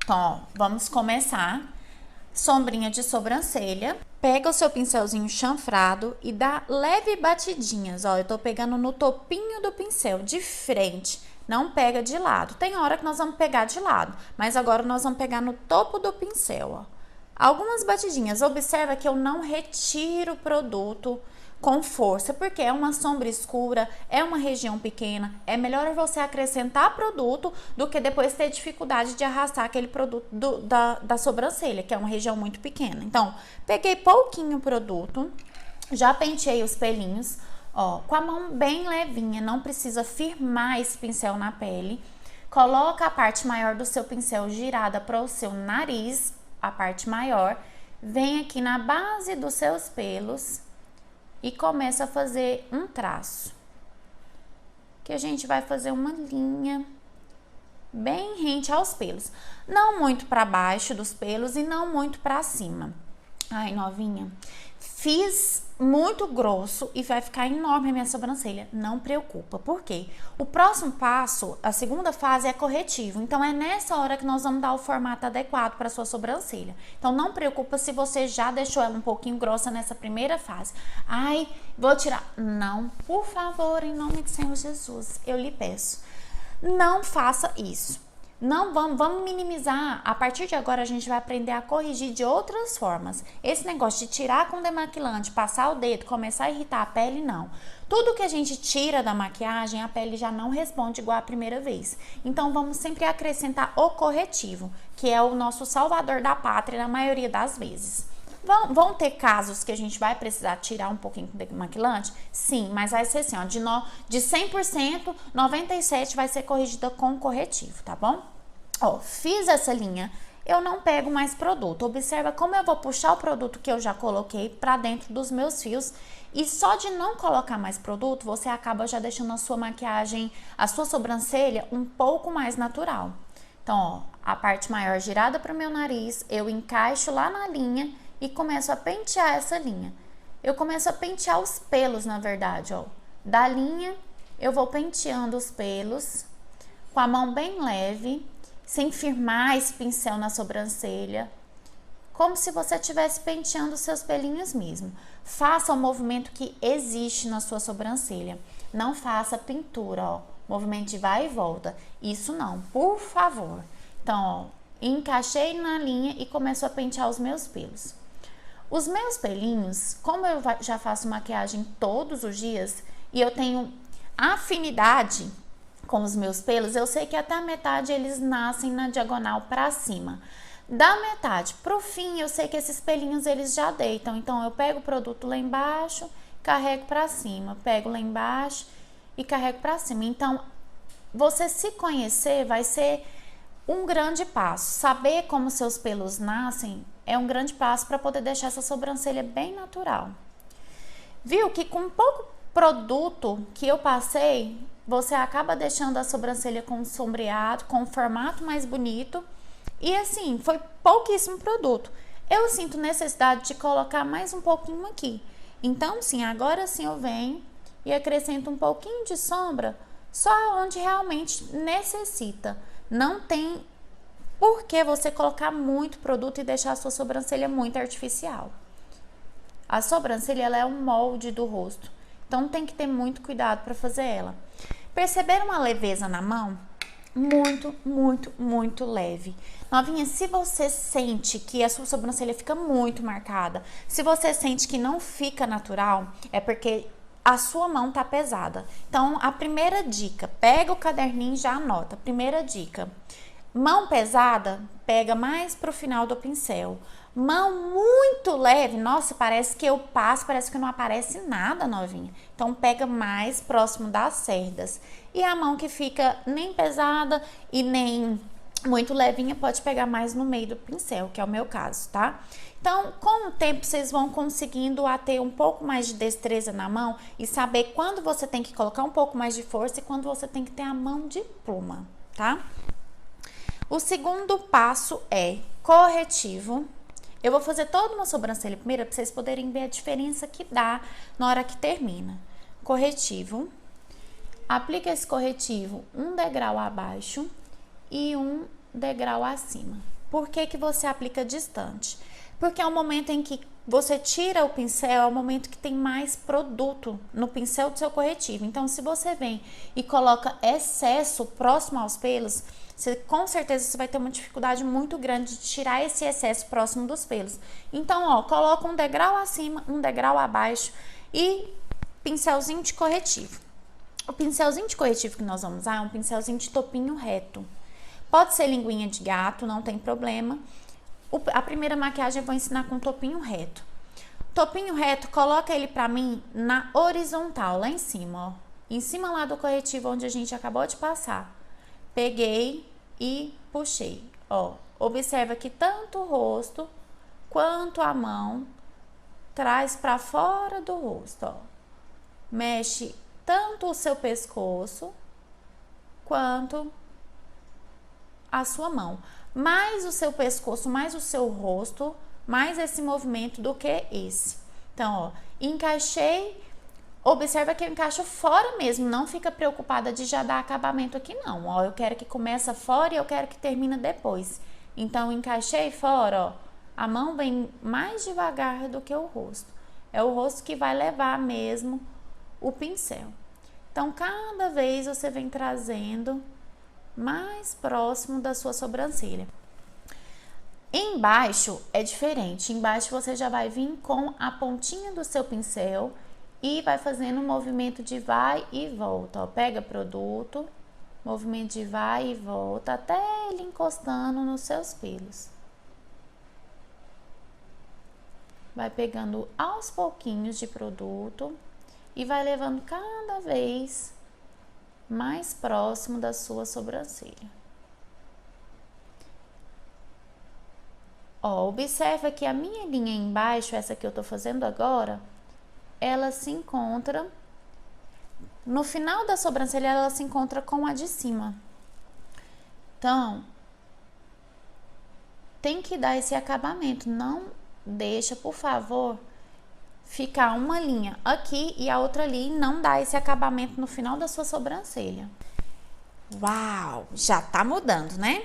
Então, ó, vamos começar. Sombrinha de sobrancelha. Pega o seu pincelzinho chanfrado e dá leve batidinhas. Ó, eu tô pegando no topinho do pincel, de frente. Não pega de lado. Tem hora que nós vamos pegar de lado, mas agora nós vamos pegar no topo do pincel, ó. Algumas batidinhas. Observa que eu não retiro o produto com força, porque é uma sombra escura, é uma região pequena. É melhor você acrescentar produto do que depois ter dificuldade de arrastar aquele produto da sobrancelha, que é uma região muito pequena. Então, peguei pouquinho produto, já penteei os pelinhos, ó, com a mão bem levinha, não precisa firmar esse pincel na pele. Coloca a parte maior do seu pincel girada para o seu nariz, a parte maior. Vem aqui na base dos seus pelos e começa a fazer um traço. Que a gente vai fazer uma linha bem rente aos pelos. Não muito para baixo dos pelos e não muito para cima. Ai, novinha, fiz muito grosso e vai ficar enorme a minha sobrancelha. Não preocupa, por quê? O próximo passo, a segunda fase, é corretivo. Então, é nessa hora que nós vamos dar o formato adequado para sua sobrancelha. Então, não preocupa se você já deixou ela um pouquinho grossa nessa primeira fase. Ai, vou tirar. Não, por favor, em nome do Senhor Jesus, eu lhe peço. Não faça isso. Não vamos minimizar. A partir de agora a gente vai aprender a corrigir de outras formas. Esse negócio de tirar com demaquilante, passar o dedo, começar a irritar a pele, não. Tudo que a gente tira da maquiagem, a pele já não responde igual a primeira vez. Então vamos sempre acrescentar o corretivo, que é o nosso salvador da pátria na maioria das vezes. Vão ter casos que a gente vai precisar tirar um pouquinho de demaquilante? Sim, mas vai ser assim, ó, de 100%, 97% vai ser corrigida com corretivo, tá bom? Ó, fiz essa linha, eu não pego mais produto. Observa como eu vou puxar o produto que eu já coloquei pra dentro dos meus fios. E só de não colocar mais produto, você acaba já deixando a sua maquiagem, a sua sobrancelha um pouco mais natural. Então, ó, a parte maior girada pro meu nariz, eu encaixo lá na linha e começo a pentear essa linha. Eu começo a pentear os pelos, na verdade, ó. Da linha, eu vou penteando os pelos com a mão bem leve, sem firmar esse pincel na sobrancelha, como se você estivesse penteando os seus pelinhos mesmo. Faça o movimento que existe na sua sobrancelha. Não faça pintura, ó. Movimento de vai e volta. Isso não, por favor. Então, ó, encaixei na linha e começo a pentear os meus pelos. Os meus pelinhos, como eu já faço maquiagem todos os dias e eu tenho afinidade com os meus pelos, eu sei que até a metade eles nascem na diagonal para cima. Da metade pro fim, eu sei que esses pelinhos eles já deitam. Então, eu pego o produto lá embaixo, carrego para cima. Pego lá embaixo e carrego para cima. Então, você se conhecer vai ser um grande passo. Saber como seus pelos nascem é um grande passo para poder deixar essa sobrancelha bem natural. Viu que com pouco produto que eu passei, você acaba deixando a sobrancelha com um sombreado, com um formato mais bonito. E assim, foi pouquíssimo produto. Eu sinto necessidade de colocar mais um pouquinho aqui. Então, sim, agora sim eu venho e acrescento um pouquinho de sombra só onde realmente necessita. Não tem por que você colocar muito produto e deixar a sua sobrancelha muito artificial. A sobrancelha, ela é um molde do rosto. Então, tem que ter muito cuidado para fazer ela. Perceberam uma leveza na mão? Muito, muito, muito leve. Novinha, se você sente que a sua sobrancelha fica muito marcada, se você sente que não fica natural, é porque a sua mão tá pesada. Então, a primeira dica, pega o caderninho e já anota. Primeira dica, mão pesada, pega mais pro final do pincel. Mão muito leve, nossa, parece que eu passo, parece que não aparece nada, novinha. Então, pega mais próximo das cerdas. E a mão que fica nem pesada e nem muito levinha, pode pegar mais no meio do pincel, que é o meu caso, tá? Então, com o tempo, vocês vão conseguindo ter um pouco mais de destreza na mão e saber quando você tem que colocar um pouco mais de força e quando você tem que ter a mão de pluma, tá? O segundo passo é corretivo. Eu vou fazer toda uma sobrancelha primeiro para vocês poderem ver a diferença que dá na hora que termina. Corretivo. Aplica esse corretivo um degrau abaixo e um degrau acima. Por que que você aplica distante? Porque é o momento em que você tira o pincel, é o momento que tem mais produto no pincel do seu corretivo. Então, se você vem e coloca excesso próximo aos pelos, com certeza você vai ter uma dificuldade muito grande de tirar esse excesso próximo dos pelos. Então, ó, coloca um degrau acima, um degrau abaixo e pincelzinho de corretivo. O pincelzinho de corretivo que nós vamos usar é um pincelzinho de topinho reto. Pode ser linguinha de gato, não tem problema. A primeira maquiagem eu vou ensinar com topinho reto. Topinho reto, coloca ele pra mim na horizontal, lá em cima, ó. Em cima lá do corretivo onde a gente acabou de passar. Peguei e puxei, ó. Observa que tanto o rosto quanto a mão traz pra fora do rosto, ó. Mexe tanto o seu pescoço quanto a sua mão. Mais o seu pescoço, mais o seu rosto, mais esse movimento do que esse. Então, ó, encaixei. Observa que eu encaixo fora mesmo, não fica preocupada de já dar acabamento aqui não, ó. Eu quero que começa fora e eu quero que termine depois. Então, encaixei fora, ó. A mão vem mais devagar do que o rosto. É o rosto que vai levar mesmo o pincel. Então, cada vez você vem trazendo mais próximo da sua sobrancelha. Embaixo é diferente. Embaixo você já vai vir com a pontinha do seu pincel e vai fazendo um movimento de vai e volta, ó. Pega produto, movimento de vai e volta até ele encostando nos seus pelos. Vai pegando aos pouquinhos de produto e vai levando cada vez mais próximo da sua sobrancelha. Ó, observa que a minha linha embaixo, essa que eu tô fazendo agora, ela se encontra no final da sobrancelha, ela se encontra com a de cima. Então, tem que dar esse acabamento, não deixa, por favor, ficar uma linha aqui e a outra ali e não dá esse acabamento no final da sua sobrancelha. Uau, já tá mudando, né?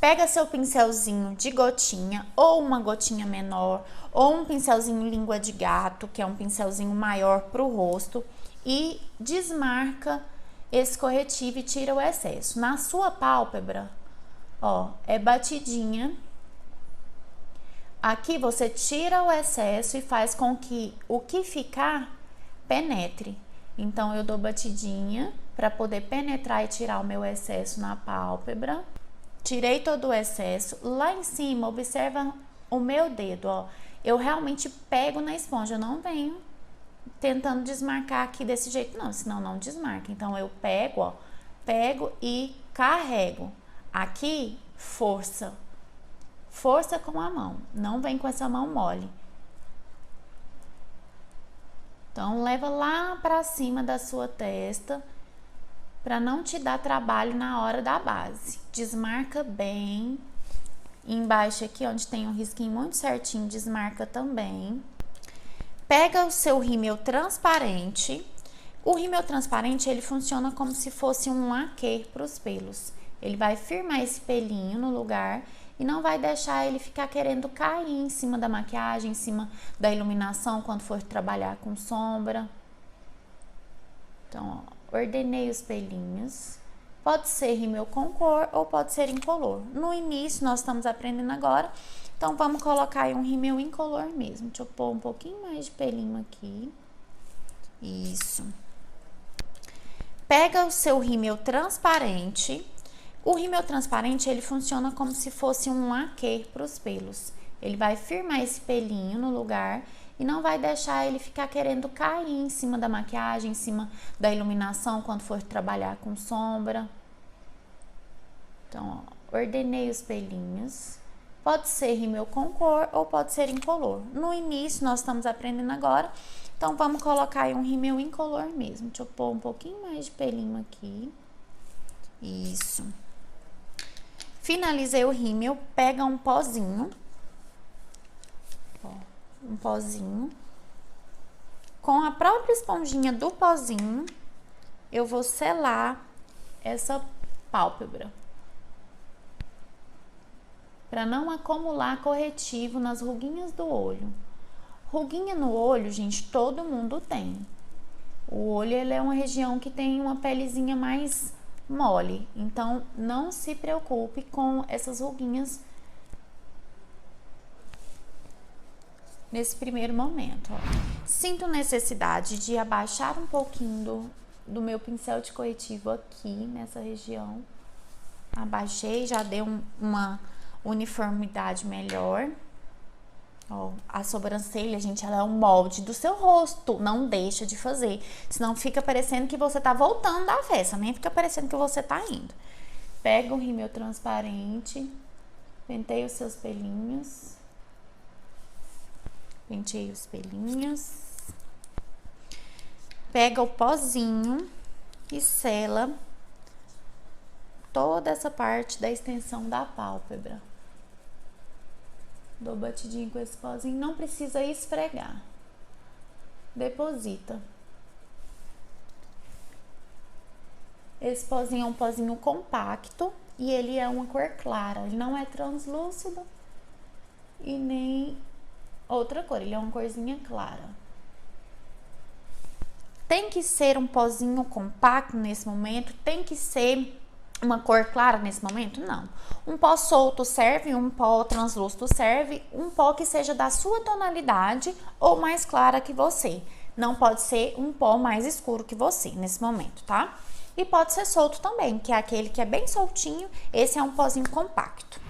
Pega seu pincelzinho de gotinha ou uma gotinha menor ou um pincelzinho língua de gato, que é um pincelzinho maior pro rosto, e desmarca esse corretivo e tira o excesso. Na sua pálpebra, ó, é batidinha. Aqui você tira o excesso e faz com que o que ficar penetre. Então, eu dou batidinha para poder penetrar e tirar o meu excesso na pálpebra. Tirei todo o excesso. Lá em cima, observa o meu dedo, ó. Eu realmente pego na esponja, eu não venho tentando desmarcar aqui desse jeito, não, senão não desmarca. Então, eu pego, ó, pego e carrego. Aqui, força. Força com a mão, não vem com essa mão mole. Então, leva lá pra cima da sua testa, pra não te dar trabalho na hora da base. Desmarca bem. Embaixo aqui, onde tem um risquinho muito certinho, desmarca também. Pega o seu rímel transparente. O rímel transparente, ele funciona como se fosse um laque pros pelos. Ele vai firmar esse pelinho no lugar e não vai deixar ele ficar querendo cair em cima da maquiagem, em cima da iluminação quando for trabalhar com sombra. Então, ó, ordenei os pelinhos. Pode ser rímel com cor ou pode ser incolor. No início, nós estamos aprendendo agora, então vamos colocar aí um rímel incolor mesmo. Deixa eu pôr um pouquinho mais de pelinho aqui. Isso. Pega o seu rímel transparente. O rímel transparente, ele funciona como se fosse um laque para os pelos. Ele vai firmar esse pelinho no lugar e não vai deixar ele ficar querendo cair em cima da maquiagem, em cima da iluminação quando for trabalhar com sombra. Então, ó, ordenei os pelinhos. Pode ser rímel com cor ou pode ser incolor. No início, nós estamos aprendendo agora, então vamos colocar aí um rímel incolor mesmo. Deixa eu pôr um pouquinho mais de pelinho aqui. Isso. Finalizei o rímel, pega um pozinho, ó, um pozinho. Com a própria esponjinha do pozinho, eu vou selar essa pálpebra. para não acumular corretivo nas ruguinhas do olho. Ruguinha no olho, gente, todo mundo tem. O olho, ele é uma região que tem uma pelezinha mais mole, então não se preocupe com essas ruguinhas nesse primeiro momento, ó. Sinto necessidade de abaixar um pouquinho do meu pincel de corretivo aqui nessa região. Abaixei, já deu uma uniformidade melhor. Ó, a sobrancelha, gente, ela é um molde do seu rosto, não deixa de fazer, senão fica parecendo que você tá voltando da festa, nem fica parecendo que você tá indo. Pega um rímel transparente, penteia os seus pelinhos, penteia os pelinhos, pega o pozinho e sela toda essa parte da extensão da pálpebra. Dou batidinho com esse pozinho, não precisa esfregar. Deposita. Esse pozinho é um pozinho compacto e ele é uma cor clara. Ele não é translúcido e nem outra cor, ele é uma corzinha clara. Tem que ser um pozinho compacto nesse momento? Tem que ser uma cor clara nesse momento? Não. Um pó solto serve, um pó translúcido serve, um pó que seja da sua tonalidade ou mais clara que você. Não pode ser um pó mais escuro que você nesse momento, tá? E pode ser solto também, que é aquele que é bem soltinho, esse é um pozinho compacto.